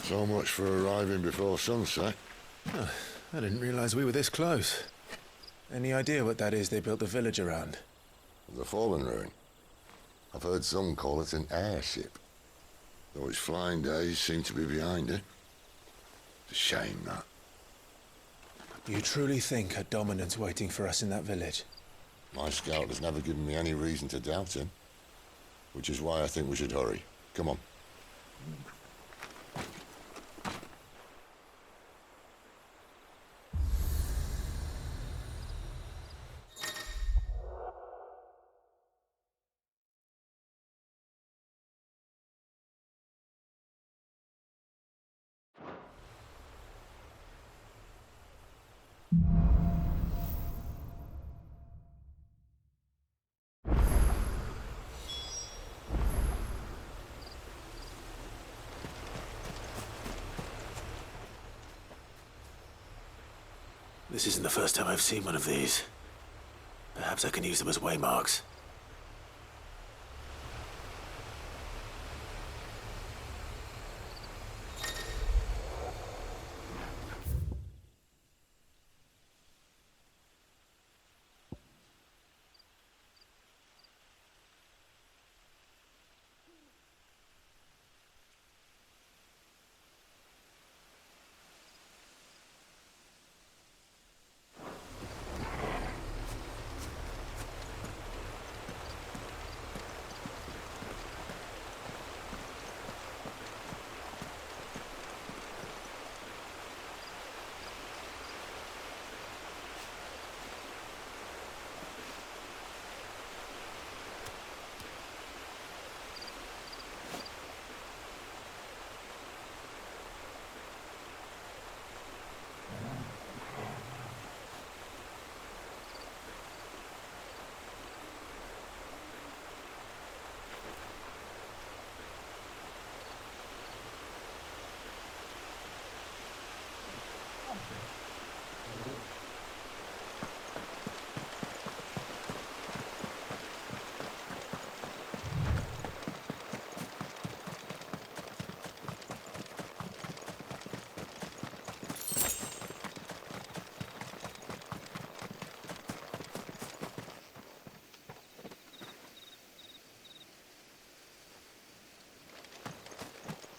So much for arriving before sunset. Oh, I didn't realize we were this close. Any idea what that is they built the village around? The fallen ruin. I've heard some call it an airship. Though its flying days seem to be behind it. It's a shame, that. You truly think a dominant's waiting for us in that village? My scout has never given me any reason to doubt him. Which is why I think we should hurry. Come on. This isn't the first time I've seen one of these. Perhaps I can use them as waymarks.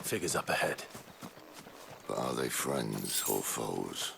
Figures up ahead. But are they friends or foes?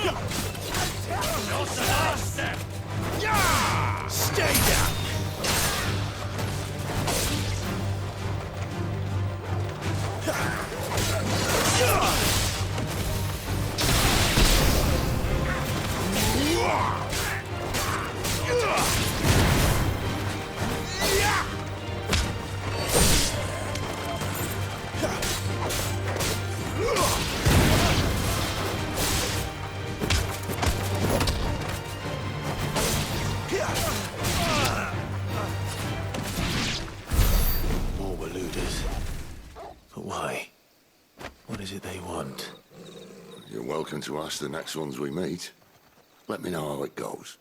Not the last step! Yeah! Stay down! More Waluders. But why? What is it they want? You're welcome to ask the next ones we meet. Let me know how it goes.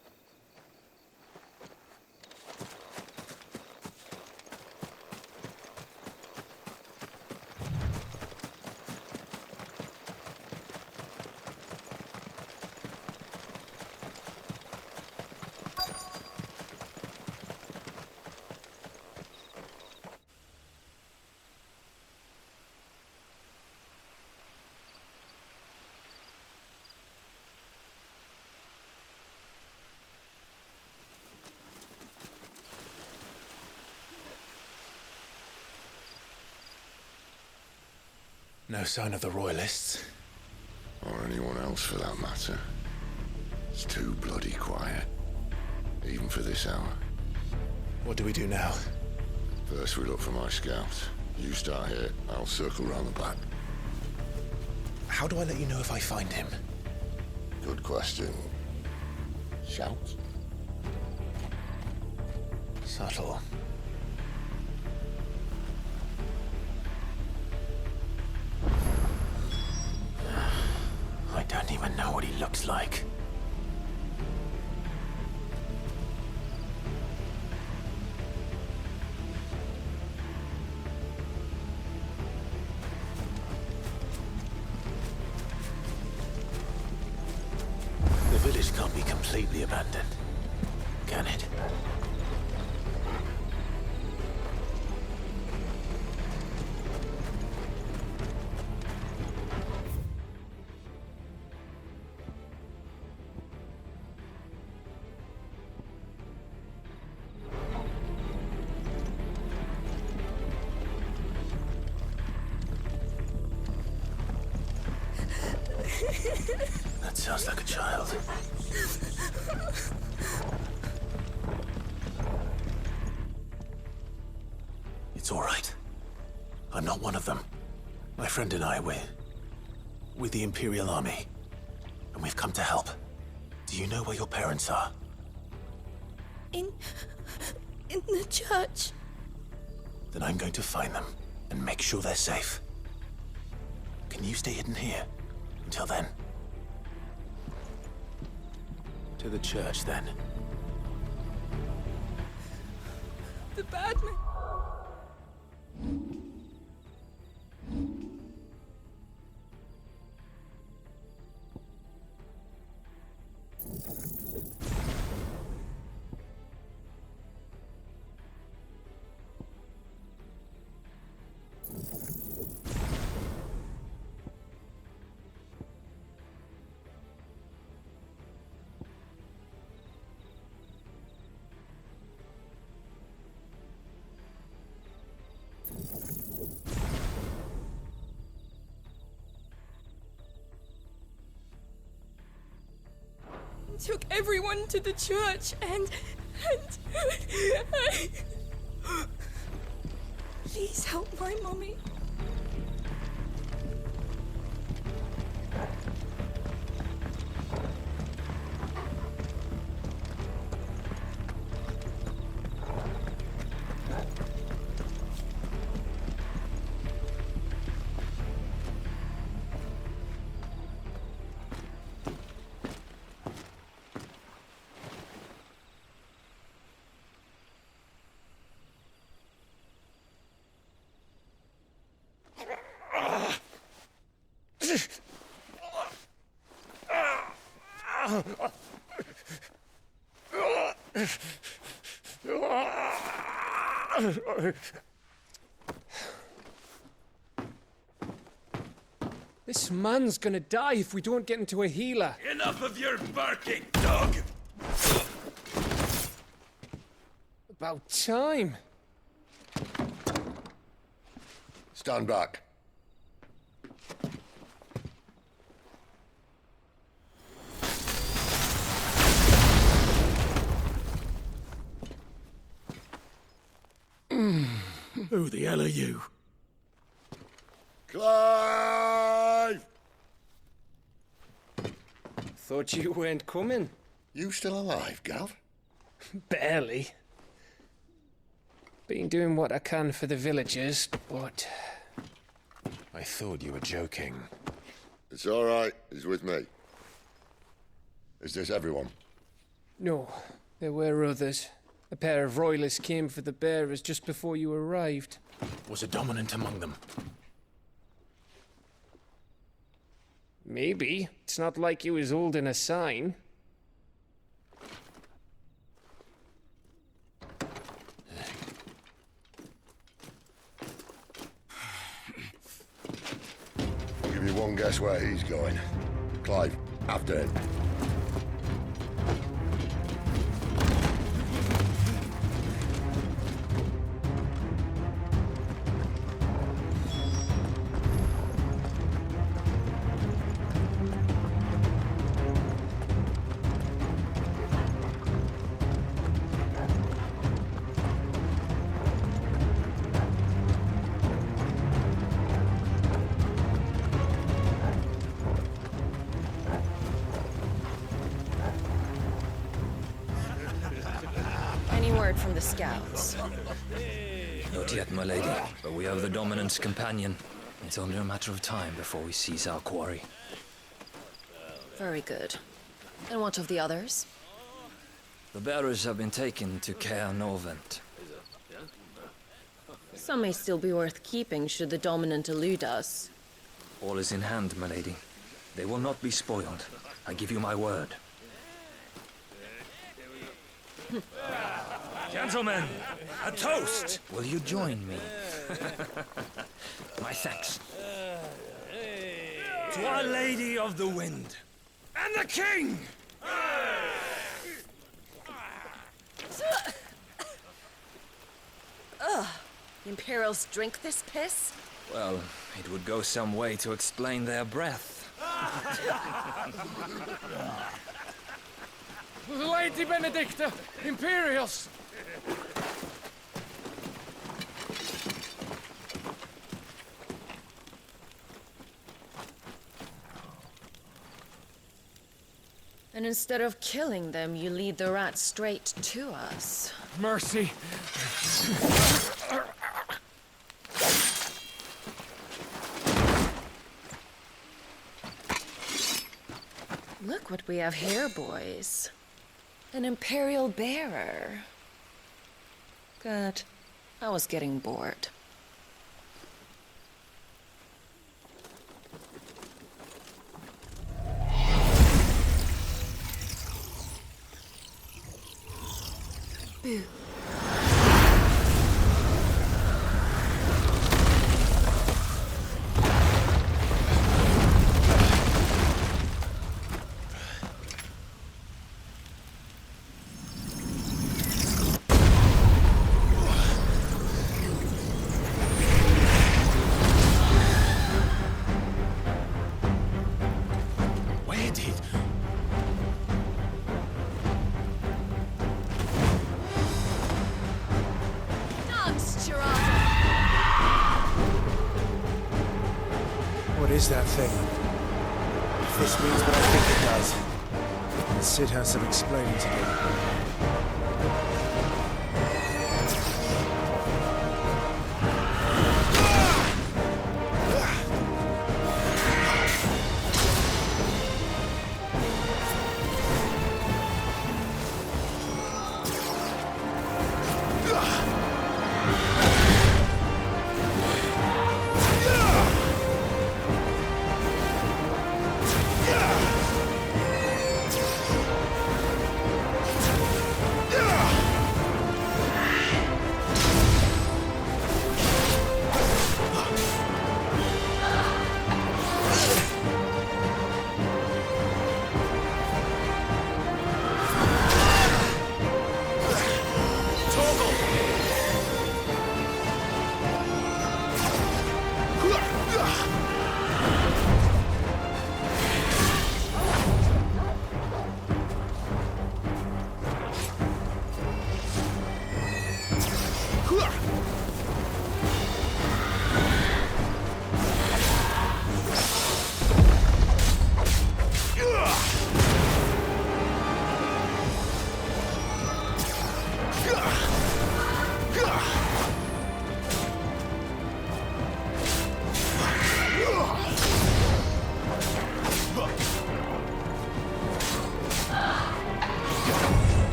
No sign of the Royalists. Or anyone else for that matter. It's too bloody quiet. Even for this hour. What do we do now? First we look for my scouts. You start here, I'll circle round the back. How do I let you know if I find him? Good question. Shout? Subtle. I don't even know what he looks like. The village can't be completely abandoned, can it? That sounds like a child. It's all right. I'm not one of them. My friend and I, we're with the Imperial Army. And we've come to help. Do you know where your parents are? In the church. Then I'm going to find them and make sure they're safe. Can you stay hidden here until then? To the church, then. The bad man. Took everyone to the church and please help my mommy. This man's gonna die if we don't get into a healer. Enough of your barking, dog! About time. Stand back. Who the hell are you? Clive! Thought you weren't coming. You still alive, Gav? Barely. Been doing what I can for the villagers, but... I thought you were joking. It's all right. He's with me. Is this everyone? No, there were others. A pair of royalists came for the bearers just before you arrived. Was a dominant among them? Maybe. It's not like he was holding a sign. I'll give you one guess where he's going. Clive, after him. Any word from the scouts? Not yet, my lady, but we have the dominant's companion. It's only a matter of time before we seize our quarry. Very good. And what of the others? The bearers have been taken to Caer Norvent. Some may still be worth keeping should the dominant elude us. All is in hand, my lady. They will not be spoiled. I give you my word. Gentlemen, a toast! Will you join me? My thanks. To Our Lady of the Wind. And the King! The Imperials drink this piss? Well, it would go some way to explain their breath. Lady Benedicta! Imperials! And instead of killing them, you lead the rats straight to us. Mercy! Look what we have here, boys. An Imperial bearer. Good. I was getting bored. Boo. Where did... Nuts, Chirada! What is that thing? If this means what I think it does, then Sid has some explaining to do.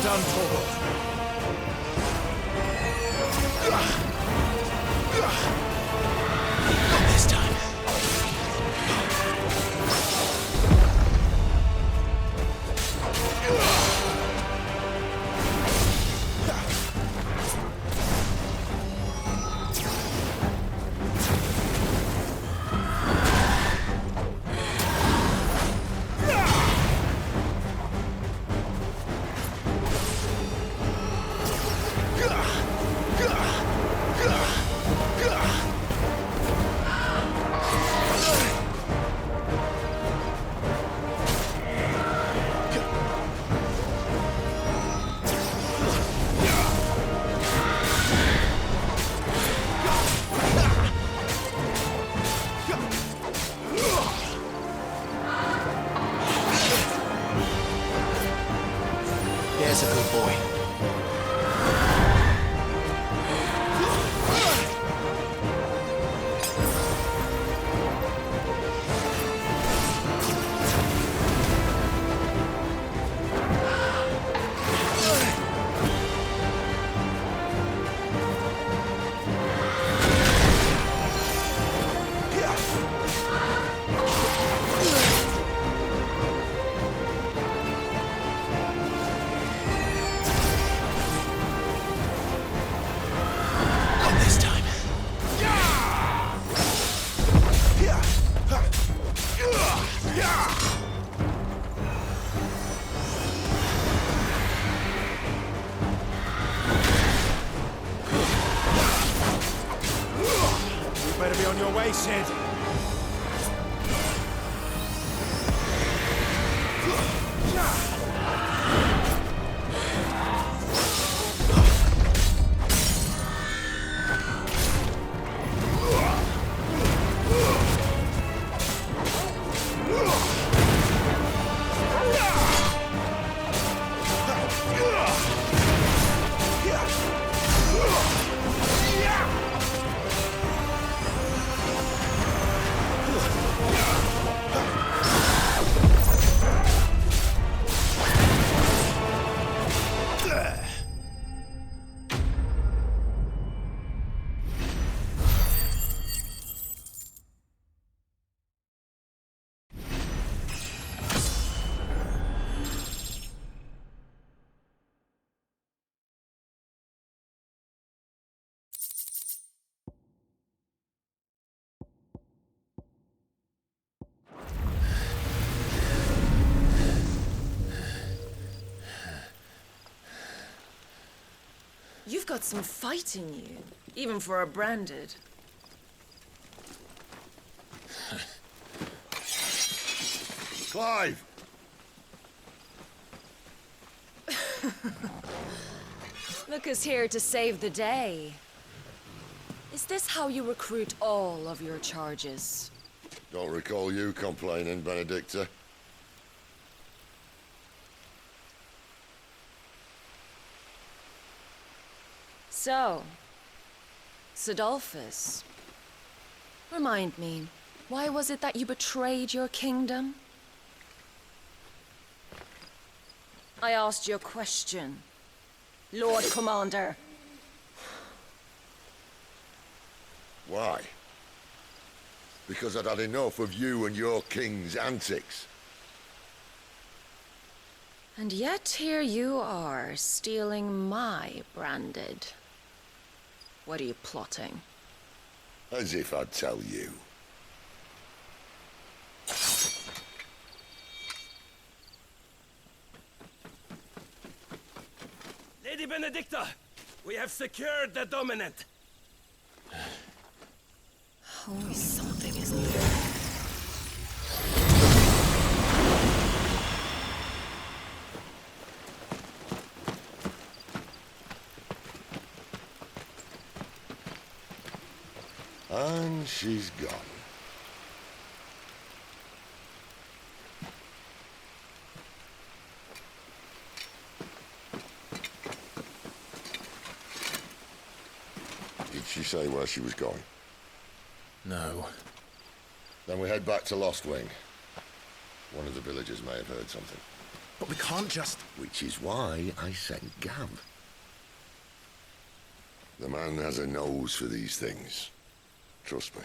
done, Torvald. Not this time. There's a good boy. Not this time. You better be on your way, Sid. You've got some fight in you, even for a branded. Clive! Look who's here to save the day. Is this how you recruit all of your charges? Don't recall you complaining, Benedicta. So, Sidolphus, remind me, why was it that you betrayed your kingdom? I asked you a question, Lord Commander. Why? Because I'd had enough of you and your king's antics. And yet here you are, stealing my branded. What are you plotting? As if I'd tell you. Lady Benedicta, we have secured the dominant. Always something, isn't there? And she's gone. Did she say where she was going? No. Then we head back to Lostwing. One of the villagers may have heard something. But we can't just... Which is why I sent Gav. The man has a nose for these things. Trust me.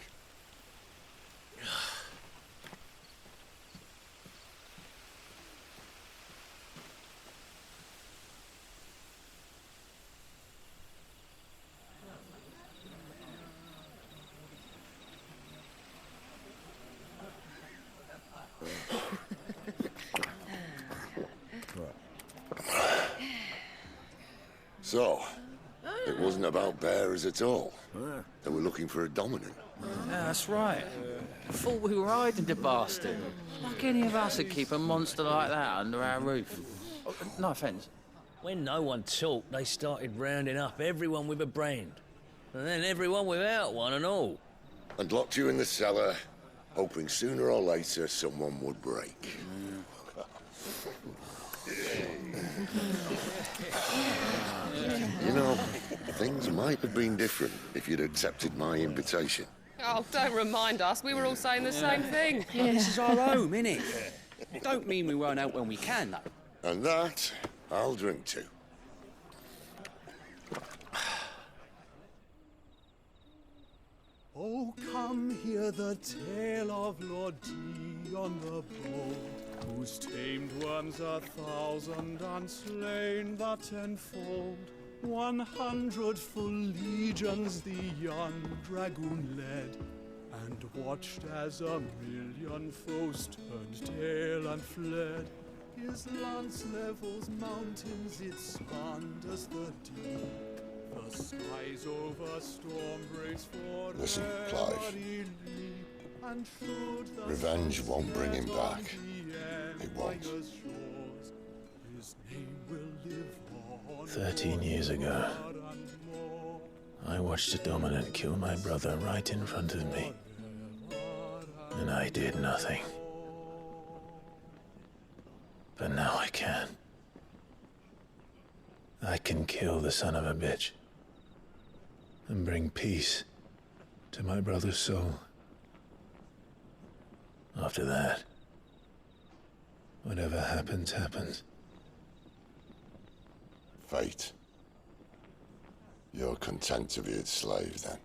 So, it wasn't about bearers at all. They were looking for a dominant. Yeah, that's right. Thought we were hiding the bastard. Like any of us would keep a monster like that under our roof. Oh, no offence. When no one talked, they started rounding up everyone with a brand. And then everyone without one and all. And locked you in the cellar, hoping sooner or later someone would break. You know, things might have been different if you'd accepted my invitation. Oh, don't remind us. We were all saying the same thing. This is our home, innit? Don't mean we won't out when we can, though. And that, I'll drink to. Oh, come hear the tale of Lord Dion the Bold, who's tamed worms 1,000 and slain the 10-fold. 100 full legions the young dragoon led, and watched as 1,000,000 foes turned tail and fled. His lance levels mountains, it spanned as the deep. The skies over storm breaks for Listen, Clive. and showed the Revenge won't bring him back. It won't. His name will live on 13 years ago, I watched a dominant kill my brother right in front of me. And I did nothing. But now I can. I can kill the son of a bitch and bring peace to my brother's soul. After that, whatever happens, happens. Fate. You're content to be its slave, then?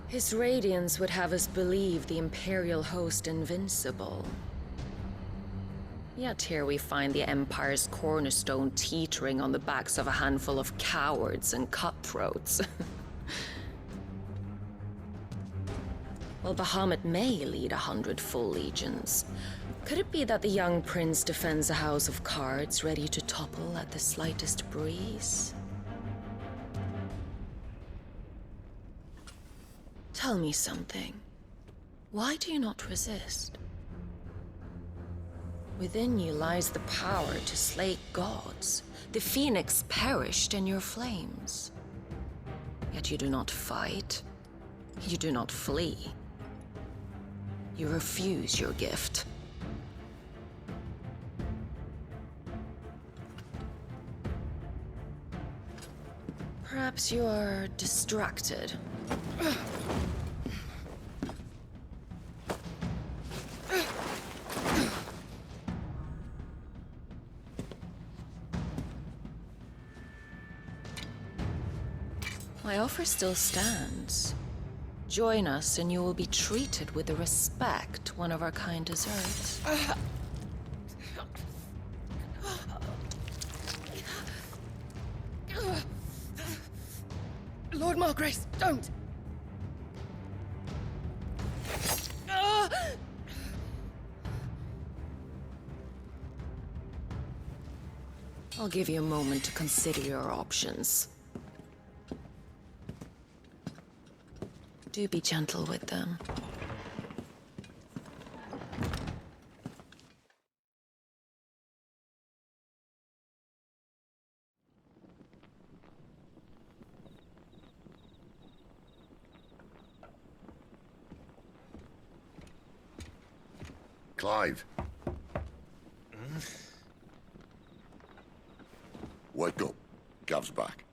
His radiance would have us believe the Imperial host invincible. Yet here we find the Empire's cornerstone teetering on the backs of a handful of cowards and cutthroats. Well, Bahamut may lead 100 full legions. Could it be that the young prince defends a house of cards ready to topple at the slightest breeze? Tell me something. Why do you not resist? Within you lies the power to slay gods. The phoenix perished in your flames. Yet you do not fight. You do not flee. You refuse your gift. Perhaps you are distracted. My offer still stands. Join us and you will be treated with the respect one of our kind deserves. Lord Margrace, don't! I'll give you a moment to consider your options. Do be gentle with them. Clive. Wake up. Gav's back.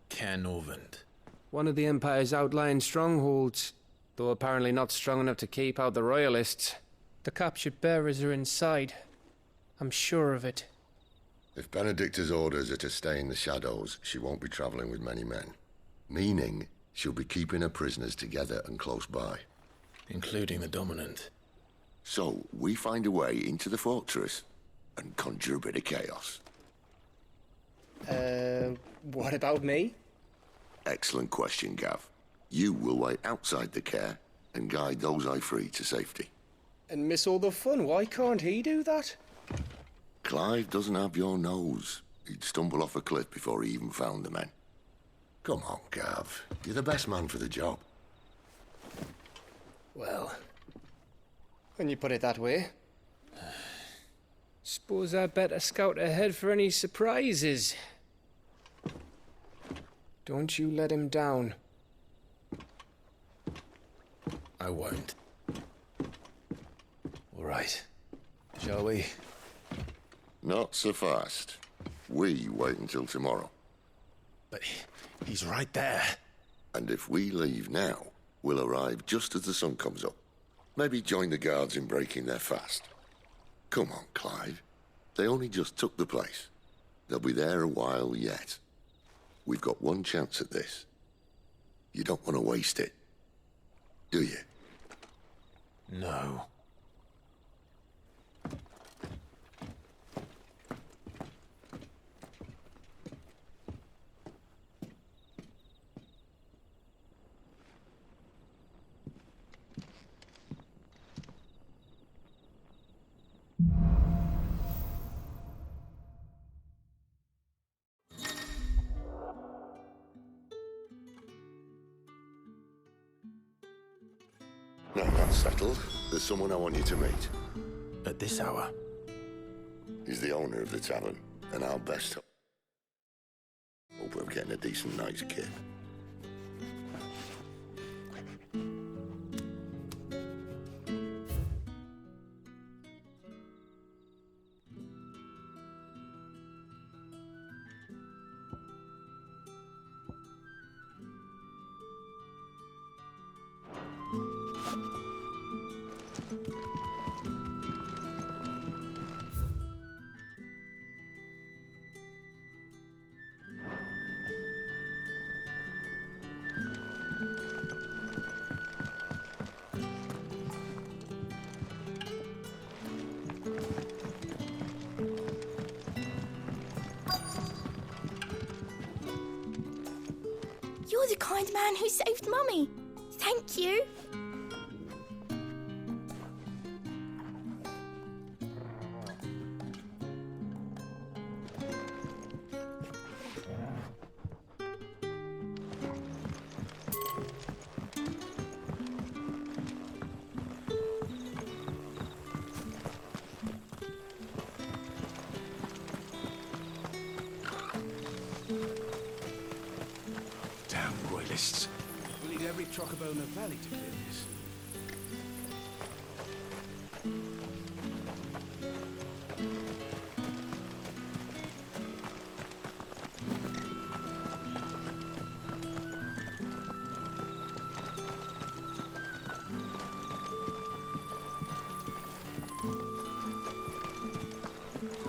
Caernarvon. One of the Empire's outlying strongholds, though apparently not strong enough to keep out the Royalists. The captured bearers are inside. I'm sure of it. If Benedicta's orders are to stay in the shadows, she won't be traveling with many men. Meaning, she'll be keeping her prisoners together and close by. Including the Dominant. So, we find a way into the fortress and conjure a bit of chaos. What about me? Excellent question, Gav. You will wait outside the care and guide those I free to safety. And miss all the fun. Why can't he do that? Clive doesn't have your nose. He'd stumble off a cliff before he even found the men. Come on, Gav. You're the best man for the job. Well, when you put it that way. Suppose I'd better scout ahead for any surprises. Don't you let him down. I won't. All right. Shall we? Not so fast. We wait until tomorrow. But he's right there. And if we leave now, we'll arrive just as the sun comes up. Maybe join the guards in breaking their fast. Come on, Clive. They only just took the place. They'll be there a while yet. We've got one chance at this. You don't want to waste it, do you? No. Now that's settled. There's someone I want you to meet. At this hour? He's the owner of the tavern, and our best hope of getting a decent night's kip. You're the kind man who saved Mummy. Thank you. Damn Royalists. We'll need every Chocobo in the valley to clear this.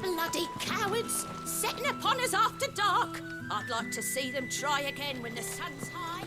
Bloody cowards! Setting upon us after dark! I'd like to see them try again when the sun's high.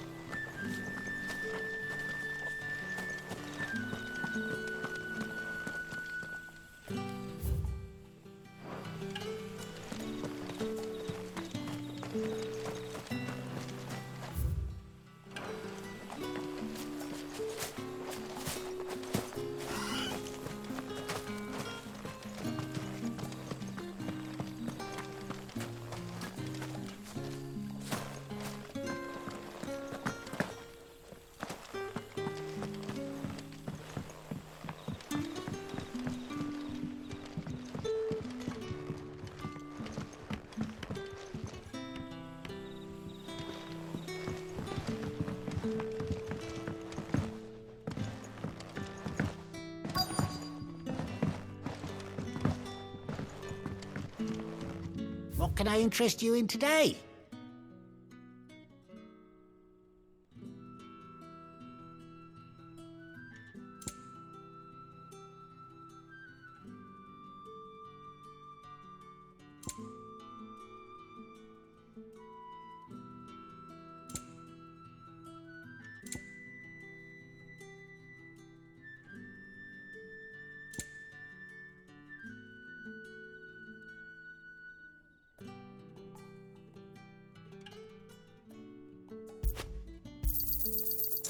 What can I interest you in today?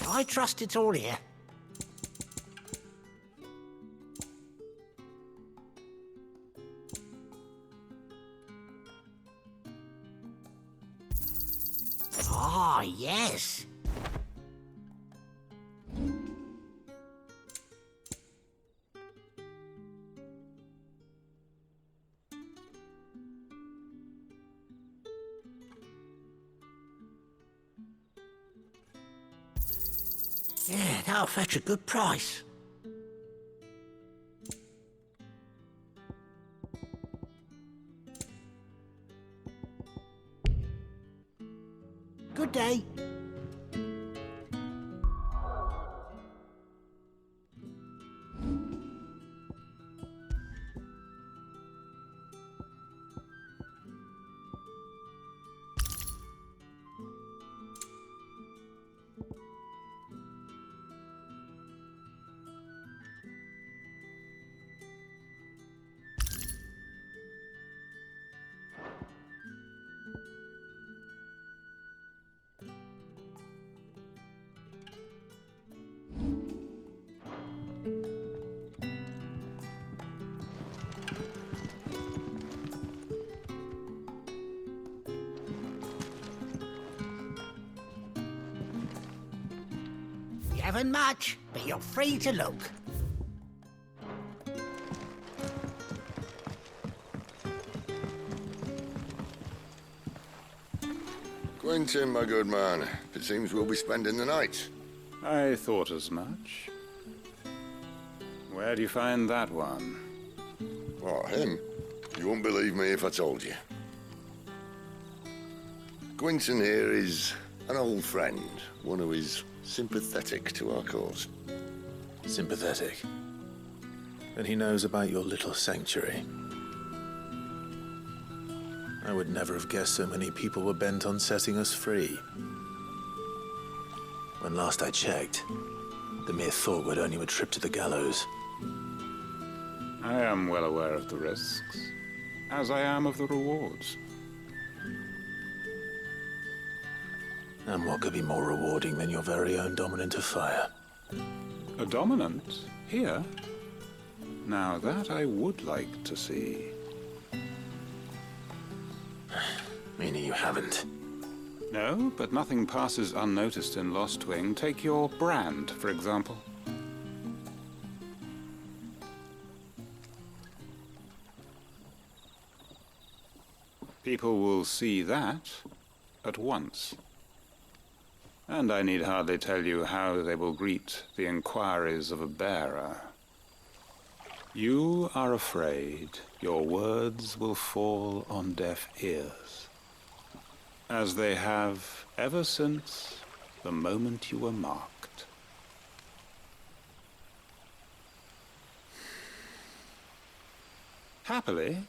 I trust it's all here. Ah, yes. Yeah, that'll fetch a good price. Good day. You haven't much, but you're free to look. Quentin, my good man, it seems we'll be spending the night. I thought as much. Where do you find that one? Oh, him? You wouldn't believe me if I told you. Quentin here is an old friend, one who is sympathetic to our cause. Sympathetic? And he knows about your little sanctuary. I would never have guessed so many people were bent on setting us free. When last I checked, the mere thought would earn you a trip to the gallows. I am well aware of the risks, as I am of the rewards. And what could be more rewarding than your very own dominant of fire? A dominant? Here? Now that I would like to see. Meaning you haven't? No, but nothing passes unnoticed in Lostwing. Take your brand, for example. People will see that at once. And I need hardly tell you how they will greet the inquiries of a bearer. You are afraid your words will fall on deaf ears, as they have ever since the moment you were marked. Happily,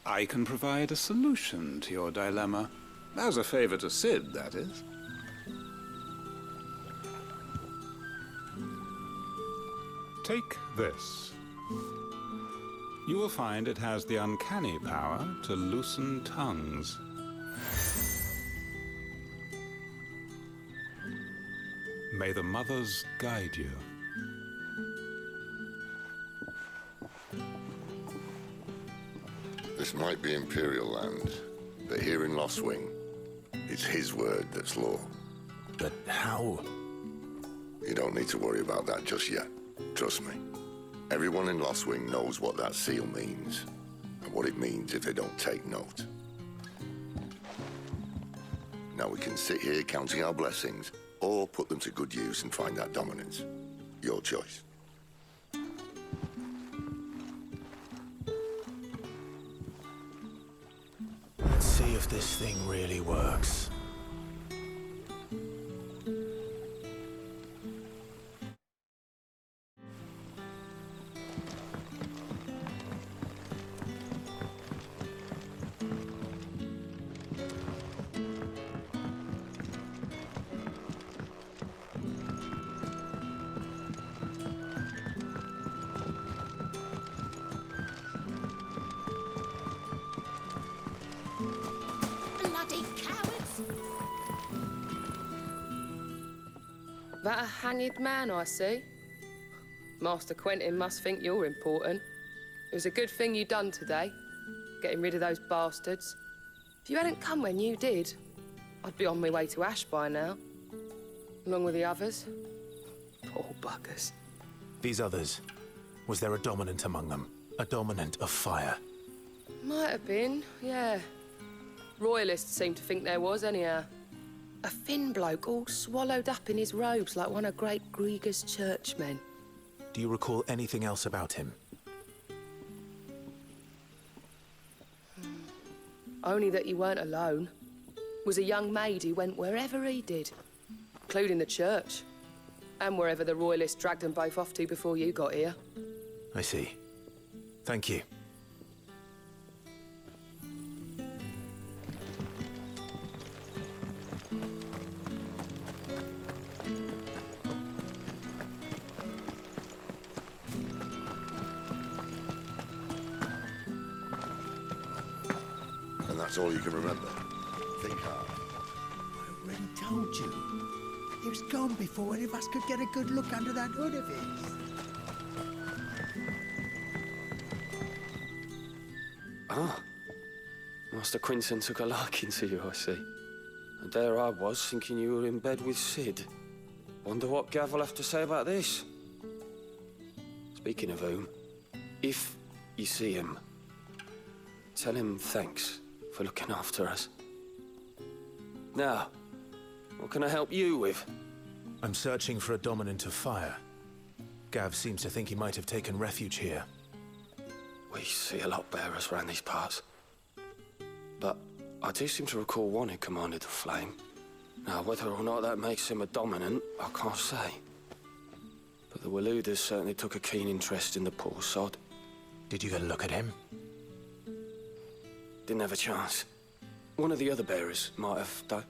I can provide a solution to your dilemma. As a favor to Sid, that is. Take this. You will find it has the uncanny power to loosen tongues. May the mothers guide you. This might be Imperial land, but here in Lostwing, it's his word that's law. But how? You don't need to worry about that just yet. Trust me. Everyone in Lostwing knows what that seal means, and what it means if they don't take note. Now we can sit here counting our blessings, or put them to good use and find that dominance. Your choice. Let's see. if this thing really works. Bloody cowards! That a hanged man I see? Master Quentin must think you're important. It was a good thing you done today, getting rid of those bastards. If you hadn't come when you did, I'd be on my way to Ash by now, along with the others. Poor buggers. These others, was there a dominant among them? A dominant of fire? Might have been, yeah. Royalists seem to think there was, anyhow. A thin bloke all swallowed up in his robes like one of Great Grieger's churchmen. Do you recall anything else about him? Only that he weren't alone. Was a young maid who went wherever he did, including the church, and wherever the Royalists dragged them both off to before you got here. I see. Thank you. And that's all you can remember. Think hard. I already told you. He was gone before any of us could get a good look under that hood of his. Ah. Master Quinton took a liking to you, I see. And there I was, thinking you were in bed with Sid. Wonder what Gav will have to say about this. Speaking of whom, if you see him, tell him thanks for looking after us. Now, what can I help you with? I'm searching for a dominant of fire. Gav seems to think he might have taken refuge here. We see a lot bearers around these parts. But I do seem to recall one who commanded the flame. Now, whether or not that makes him a dominant, I can't say. But the Waluders certainly took a keen interest in the poor sod. Did you get a look at him? Didn't have a chance. One of the other bearers might have, though.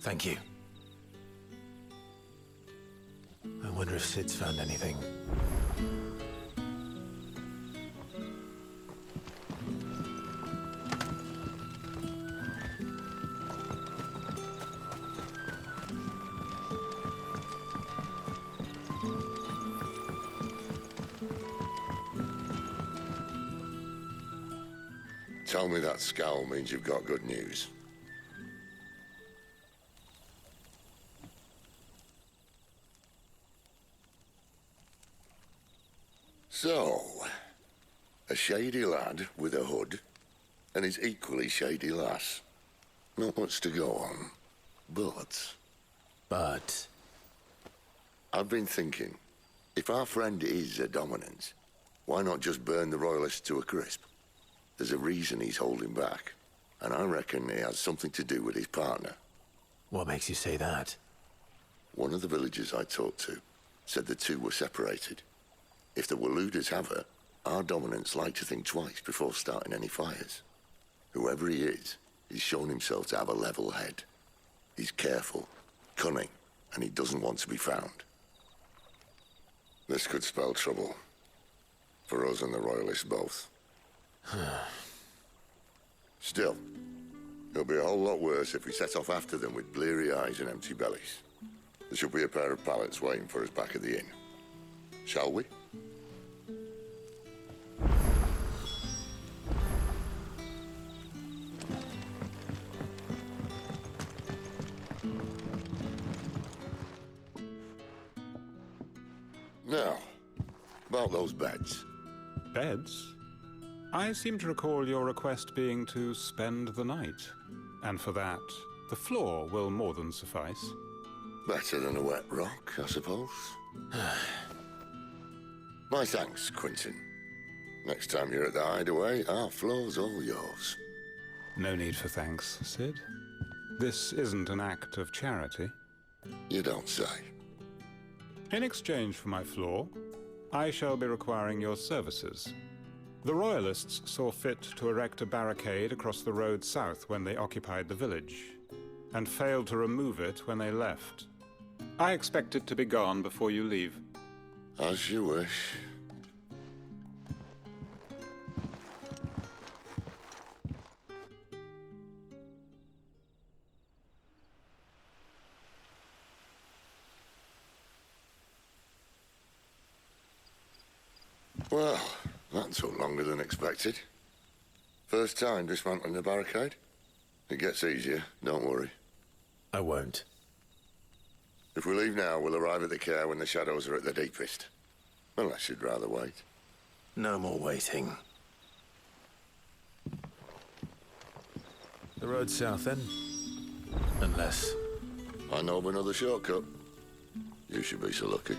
Thank you. I wonder if Sid's found anything. Tell me that scowl means you've got good news. So, a shady lad with a hood, and his equally shady lass. Not much to go on, but... I've been thinking, if our friend is a dominant, why not just burn the Royalists to a crisp? There's a reason he's holding back, and I reckon he has something to do with his partner. What makes you say that? One of the villagers I talked to said the two were separated. If the Waluders have her, our dominants like to think twice before starting any fires. Whoever he is, he's shown himself to have a level head. He's careful, cunning, and he doesn't want to be found. This could spell trouble. For us and the Royalists both. Still, it'll be a whole lot worse if we set off after them with bleary eyes and empty bellies. There should be a pair of pallets waiting for us back at the inn. Shall we? Now, about those beds. Beds? I seem to recall your request being to spend the night. And for that, the floor will more than suffice. Better than a wet rock, I suppose. My thanks, Quinton. Next time you're at the hideaway, our floor's all yours. No need for thanks, Sid. This isn't an act of charity. You don't say. In exchange for my floor, I shall be requiring your services. The Royalists saw fit to erect a barricade across the road south when they occupied the village, and failed to remove it when they left. I expect it to be gone before you leave. As you wish. Well, that took longer than expected. First time dismantling the barricade? It gets easier, don't worry. I won't. If we leave now, we'll arrive at the care when the shadows are at their deepest. Unless you'd rather wait. No more waiting. The road south, then? Unless... I know of another shortcut. You should be so lucky.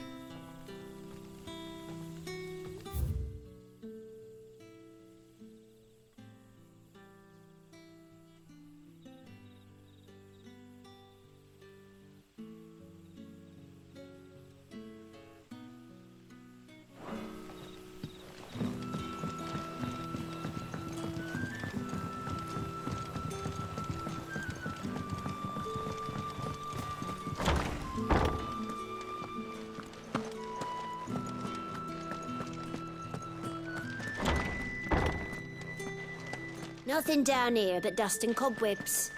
Nothing down here but dust and cobwebs.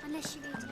Unless you need to...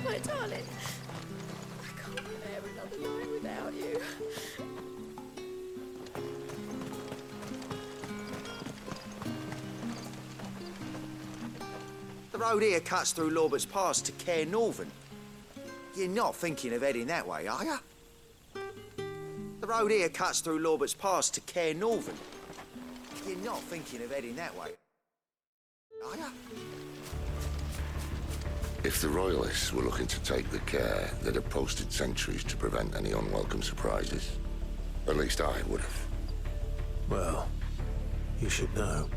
My darling, I can't bear another night without you. The road here cuts through Lorbert's Pass to Care Northern. You're not thinking of heading that way, are you? The road here cuts through Lorbert's Pass to Care Northern. You're not thinking of heading that way. Are ya? If the Royalists were looking to take the care, they'd have posted sentries to prevent any unwelcome surprises. At least I would have. Well, you should know.